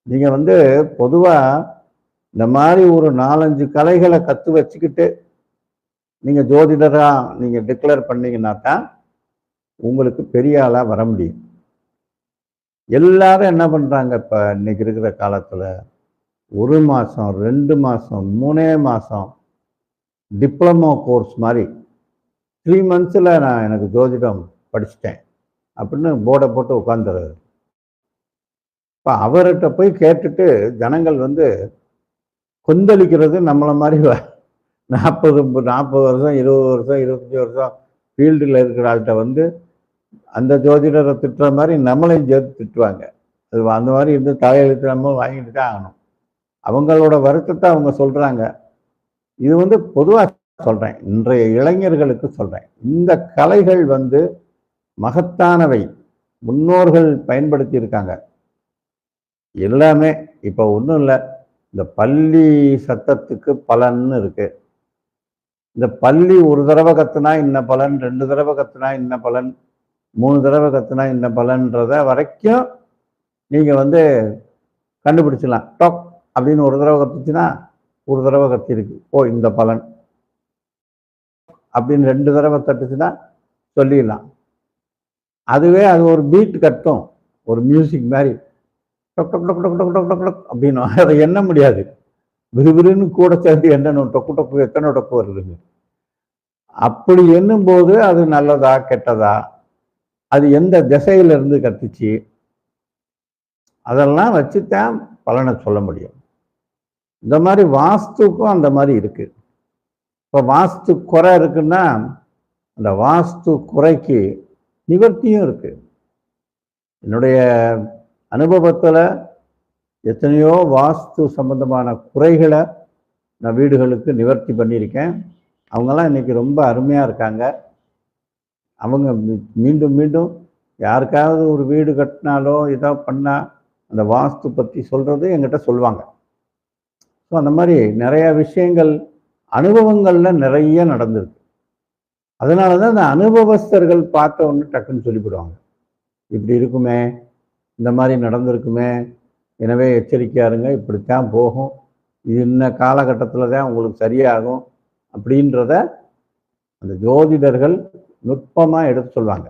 நீங்கள் வந்து பொதுவாக இந்த மாதிரி ஒரு 4-5 கலைகளை கற்று வச்சுக்கிட்டு நீங்கள் ஜோதிடராக நீங்கள் டிக்ளேர் பண்ணீங்கன்னா தான் உங்களுக்கு பெரிய ஆளாக வர முடியும். எல்லாரும் என்ன பண்ணுறாங்க, இப்போ இன்னைக்கு இருக்கிற காலத்தில் 1 மாதம் 2 மாதம் 3 மாதம் டிப்ளமோ கோர்ஸ் மாதிரி 3 மந்த்ஸில் நான் எனக்கு ஜோதிடம் படிச்சுட்டேன் அப்படின்னு போர்டை போட்டு உட்காந்துறாரு. இப்போ அவர்கிட்ட போய் கேட்டுட்டு ஜனங்கள் வந்து கொந்தளிக்கிறது நம்மளை மாதிரி 40 வருஷம் 20 வருஷம் 25 வருஷம் ஃபீல்டில் இருக்கிற ஆள்கிட்ட வந்து அந்த ஜோதிடரை திட்டுற மாதிரி நம்மளையும் சேர்த்து திட்டுவாங்க. அது அந்த மாதிரி இருந்து தலையெழுத்து நம்ம வாங்கிட்டு தான் ஆகணும். அவங்களோட வருத்தத்தை அவங்க சொல்கிறாங்க. இது வந்து பொதுவாக சொல்கிறேன், இன்றைய இளைஞர்களுக்கு சொல்கிறேன். இந்த கலைகள் வந்து மகத்தானவை, முன்னோர்கள் பயன்படுத்தி இருக்காங்க. எல்லாமே இப்போ ஒன்றும் இல்லை, இந்த பள்ளி சத்தத்துக்கு பலன்னு இருக்கு. இந்த பள்ளி ஒரு தடவை கத்துனா இன்ன பலன், 2 தடவை கத்துனா இன்ன பலன், 3 தடவை கத்துனா இன்ன பலன்றத வரைக்கும் நீங்கள் வந்து கண்டுபிடிச்சிடலாம். டொக் அப்படின்னு ஒரு தடவை கத்துச்சுன்னா ஒரு தடவை கத்திருக்கு, ஓ இந்த பலன் அப்படின்னு 2 தடவை தட்டுச்சுன்னா சொல்லிடலாம். அதுவே அது ஒரு பீட் கட்டும், ஒரு மியூசிக் மாதிரி டொக் டொக் டொக் டொக் டொக் டொக் டொக் டொக் அப்படின்னு அதை எண்ண முடியாது. விறுவிறுன்னு கூட சேர்ந்து எண்ணணும், டொக்கு டொக்கு எத்தனை டொக்கு வருதுன்னு. அப்படி எண்ணும்போது அது நல்லதா கெட்டதா, அது எந்த திசையிலிருந்து கத்துச்சு, அதெல்லாம் வச்சுத்தான் பலனை சொல்ல முடியும். இந்த மாதிரி வாஸ்துக்கும் அந்த மாதிரி இருக்கு. இப்போ வாஸ்து குறை இருக்குன்னா அந்த வாஸ்து குறைக்கு நிவர்த்தியும் இருக்கு. என்னுடைய அனுபவத்தில் எத்தனையோ வாஸ்து சம்பந்தமான குறைகளை நான் வீடுகளுக்கு நிவர்த்தி பண்ணியிருக்கேன். அவங்கெல்லாம் இன்னைக்கு ரொம்ப அருமையாக இருக்காங்க. அவங்க மீண்டும் மீண்டும் யாருக்காவது ஒரு வீடு கட்டினாலோ ஏதோ பண்ணால் அந்த வாஸ்து பற்றி சொல்கிறது என்கிட்ட சொல்லுவாங்க. ஸோ அந்த மாதிரி நிறையா விஷயங்கள் அனுபவங்களில் நிறைய நடந்திருக்கு. அதனால தான் அந்த அனுபவஸ்தர்கள் பார்த்த ஒன்று டக்குன்னு சொல்லிவிடுவாங்க, இப்படி இருக்குமே, இந்த மாதிரி நடந்திருக்குமே, எனவே எச்சரிக்கையாக இருங்க, இப்படித்தான் போகும், இது இன்ன காலகட்டத்தில் தான் உங்களுக்கு சரியாகும் அப்படின்றத அந்த ஜோதிடர்கள் நுட்பமாக எடுத்து சொல்லுவாங்க.